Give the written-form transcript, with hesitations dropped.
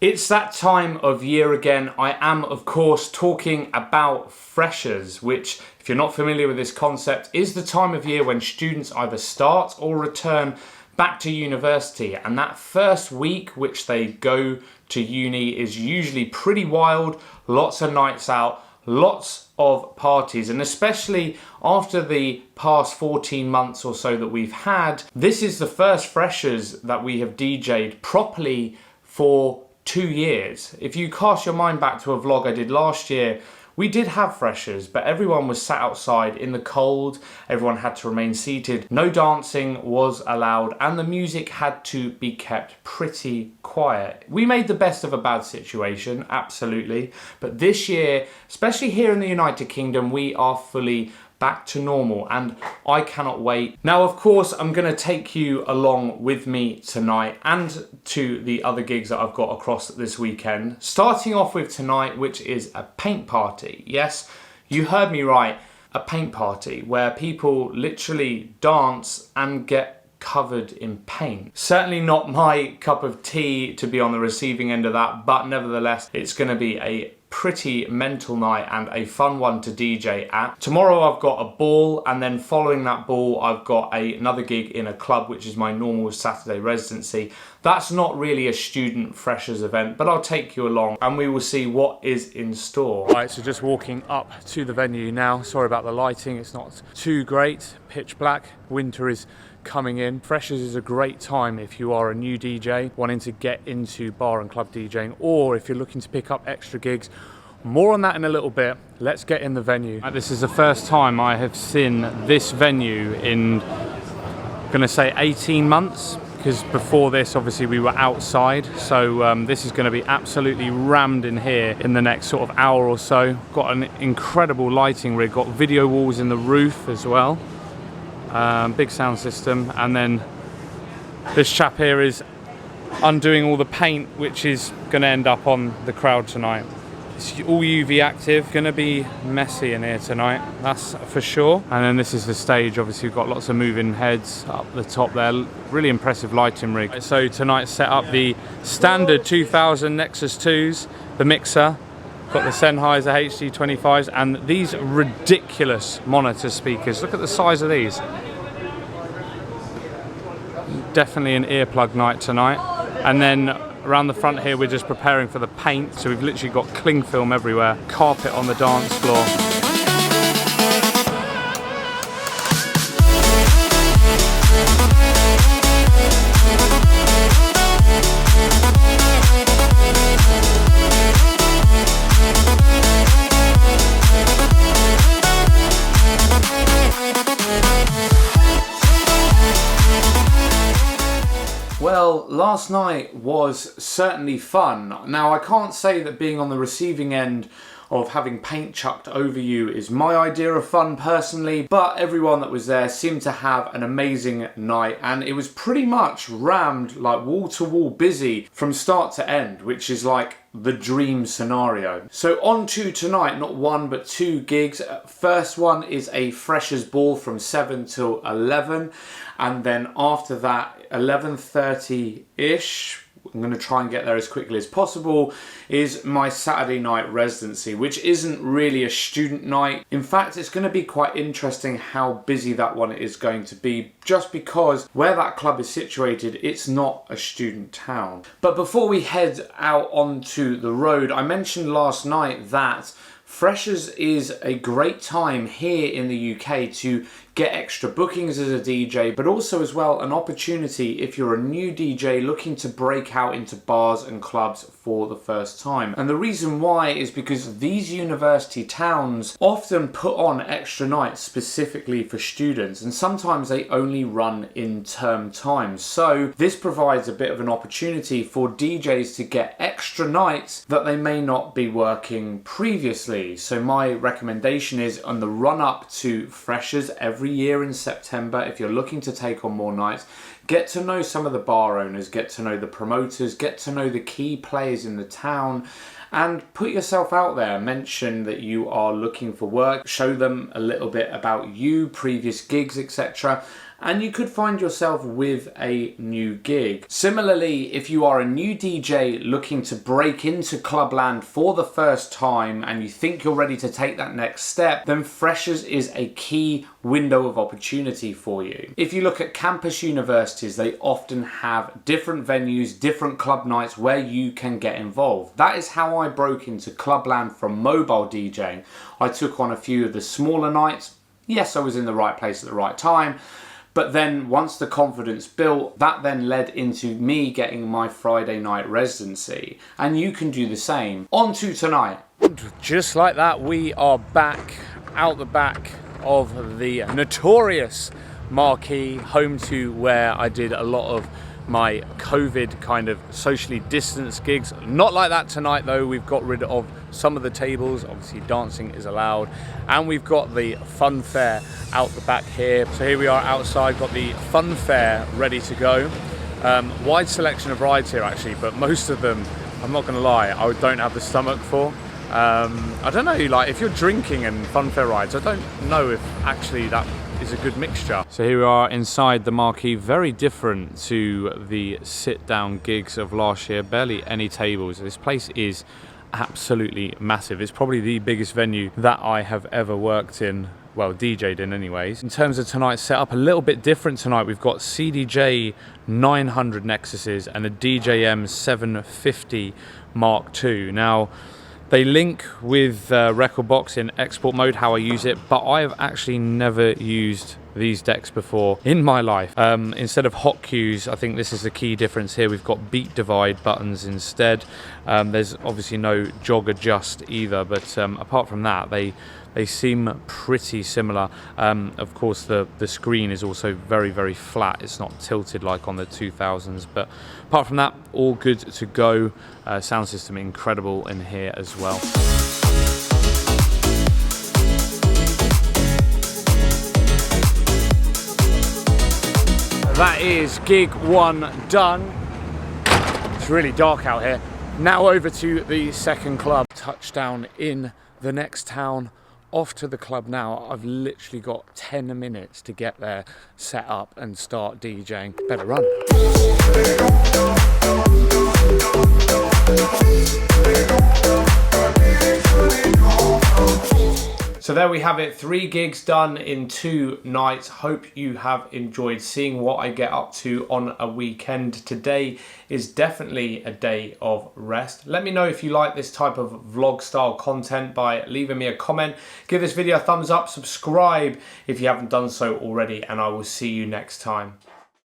It's that time of year again. I am, of course, talking about freshers, which, if you're not familiar with this concept, is the time of year when students either start or return back to university. And that first week which they go to uni is usually pretty wild, lots of nights out, lots of parties, and especially after the past 14 months or so that we've had, this is the first freshers that we have DJ'd properly for 2 years. If you cast your mind back to a vlog I did last year, we did have freshers, but everyone was sat outside in the cold, everyone had to remain seated, no dancing was allowed, and the music had to be kept pretty quiet. We made the best of a bad situation, absolutely, but this year, especially here in the United Kingdom, we are fully back to normal, and I cannot wait. Now, of course, I'm going to take you along with me tonight and to the other gigs that I've got across this weekend. Starting off with tonight, which is a paint party. Yes, you heard me right, a paint party where people literally dance and get covered in paint. Certainly not my cup of tea to be on the receiving end of that, but nevertheless, it's going to be a pretty mental night and a fun one to DJ at. Tomorrow I've got a ball, and then following that ball I've got another gig in a club, which is my normal Saturday residency. That's not really a student freshers event, but I'll take you along and we will see what is in store. Right, so just walking up to the venue now. Sorry about the lighting, it's not too great, pitch black, winter is coming in. Freshers is a great time if you are a new DJ wanting to get into bar and club DJing, or if you're looking to pick up extra gigs. More on that in a little bit. Let's get in the venue. This is the first time I have seen this venue in, I'm gonna say 18 months, because before this obviously we were outside, so this is going to be absolutely rammed in here in the next sort of hour or so. Got an incredible lighting rig, got video walls in the roof as well. Big sound system, and then this chap here is undoing all the paint, which is going to end up on the crowd tonight. It's all UV active, going to be messy in here tonight, that's for sure. And then this is the stage. Obviously we've got lots of moving heads up the top there, really impressive lighting rig. So tonight's set up the standard 2000 Nexus 2s, the mixer, got the Sennheiser HD25s, and these ridiculous monitor speakers. Look at the size of these. Definitely an earplug night tonight. And then around the front here we're just preparing for the paint, so we've literally got cling film everywhere, carpet on the dance floor. Well, last night was certainly fun. Now, I can't say that being on the receiving end of having paint chucked over you is my idea of fun personally, but everyone that was there seemed to have an amazing night, and it was pretty much rammed, like wall to wall busy from start to end, which is like the dream scenario. So on to tonight, not one but 2 gigs. First one is a freshers ball from 7 till 11, and then after that 11:30-ish, I'm going to try and get there as quickly as possible, is my Saturday night residency, which isn't really a student night. In fact, it's going to be quite interesting how busy that one is going to be, just because where that club is situated, it's not a student town. But before we head out onto the road, I mentioned last night that freshers is a great time here in the UK to get extra bookings as a DJ, but also as well an opportunity if you're a new DJ looking to break out into bars and clubs for the first time. And the reason why is because these university towns often put on extra nights specifically for students, and sometimes they only run in term time. So this provides a bit of an opportunity for DJs to get extra nights that they may not be working previously. So my recommendation is, on the run up to freshers every year in September, if you're looking to take on more nights, get to know some of the bar owners, get to know the promoters, get to know the key players in the town, and put yourself out there. Mention that you are looking for work, show them a little bit about you, previous gigs, etc., and you could find yourself with a new gig. Similarly, if you are a new DJ looking to break into clubland for the first time and you think you're ready to take that next step, then Freshers is a key window of opportunity for you. If you look at campus universities, they often have different venues, different club nights where you can get involved. That is how I broke into clubland from mobile DJing. I took on a few of the smaller nights. Yes, I was in the right place at the right time. But then once the confidence built, that then led into me getting my Friday night residency. And you can do the same. On to tonight. Just like that, we are back out the back of the notorious Marquee, home to where I did a lot of my COVID kind of socially distanced gigs. Not like that tonight though. We've got rid of some of the tables, obviously dancing is allowed, and we've got the fun fair out the back here. So here we are outside, got the fun fair ready to go. Wide selection of rides here actually, but most of them, I'm not gonna lie, I don't have the stomach for. I don't know, like if you're drinking and fun fair rides, I don't know if actually that is a good mixture. So here we are inside the Marquee, very different to the sit-down gigs of last year, barely any tables. This place is absolutely massive. It's probably the biggest venue that I have ever worked in, well, DJ'd in anyways. In terms of tonight's setup, a little bit different tonight. We've got CDJ 900 Nexuses and a DJM 750 Mark II. Now, they link with Rekordbox in export mode, how I use it, but I have actually never used these decks before in my life. Instead of hot cues, I think this is the key difference here. We've got beat divide buttons instead. There's obviously no jog adjust either, but apart from that, they seem pretty similar. Of course, the screen is also very, very flat. It's not tilted like on the 2000s, but apart from that, all good to go. Sound system incredible in here as well. That is gig one done. It's really dark out here. Now over to the second club. Touchdown in the next town. Off to the club now. I've literally got 10 minutes to get there, set up and start DJing. Better run. So there we have it, 3 gigs done in 2 nights. Hope you have enjoyed seeing what I get up to on a weekend. Today is definitely a day of rest. Let me know if you like this type of vlog style content by leaving me a comment. Give this video a thumbs up, subscribe if you haven't done so already, and I will see you next time.